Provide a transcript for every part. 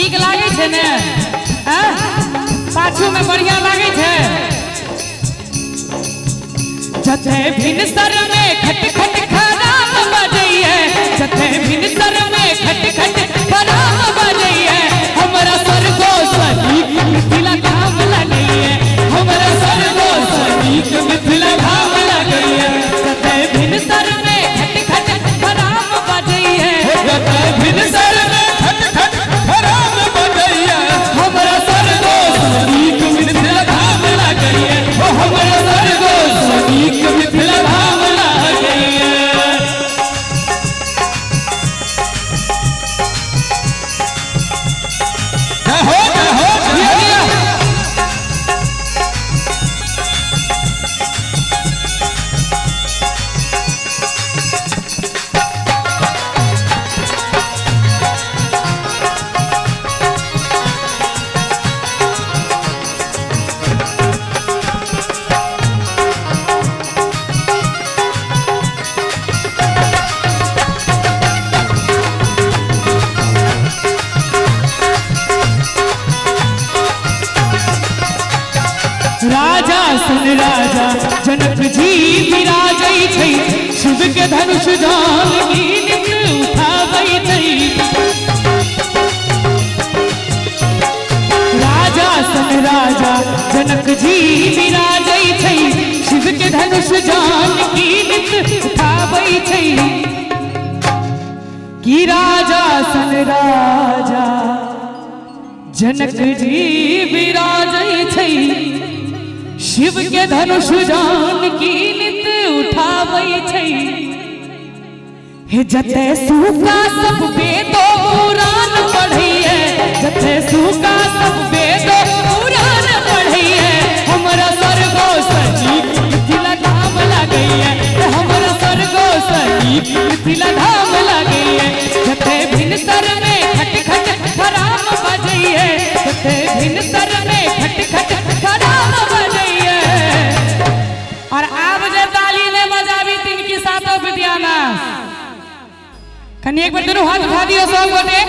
नीक लागे छे ने पाछू में बढ़िया लागे छे जथे भिनसर में खट खट खराब बजैया जथे भिनसर में खट खट खराब बजैया हमरा सरगो सनीक मिथिला धाम लगैया हमरा सरगो सनीक मिथिला धाम लगैया जथे भिनसर में खट खट खराब बजैया जथे भिनसर में खट खट खराब बजैया हमरा सरगो सनीक मिथिला धाम लगैया हमरा सरगो सनीक मिथिला धाम लगैया राजा सन राजा जनक जी विराजै छै शिव के धनुष जान नीत उठाबै छै राजा सन राजा जनक जी विराजै छै शिव के धनुष जान नीत उठाबै छै कि राजा सन राजा जनक जी विराजै छै शिव के धनुष जान की नित उठाबै छै हे जते सूका सब वेदो पुराण पढ़ैया जते सूका सब वेदो पुराण पढ़ैया हमरा सरगो सनीक मिथिला धाम लगैया हमरा सरगो सनीक मिथिला धाम लगैया जते भिनसर में खट खट खराब बजैया जते भिनसर में खट खट खराब बजैया और आप जे ताली ने बजाबी तिनकी सातों विद्याना कनी एक बार दोनों हाथ उठा दियो सब गोटे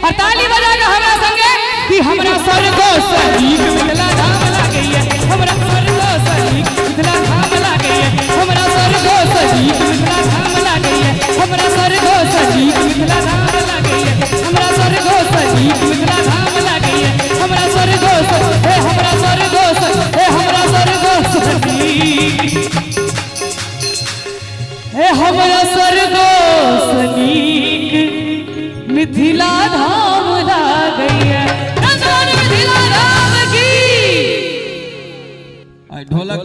और ताली बजा के हमरा संगे कि हमरा सरगो सनीक मिथिला धाम लगैया हमरा सरगो सनीक मिथिला धाम लगैया हमरा सरगो सनीक मिथिला धाम लगैया हमरा सरगो सनीक मिथिला धाम लगैया हमरा सरगो सनीक मिथिला धाम लगैया हमरा सरगो हे हमरा सरगो हे हमरा सरगो सनीक हे हमरा सरगो सनीक मिथिला धाम लगैया मिथिला धाम की ढोलक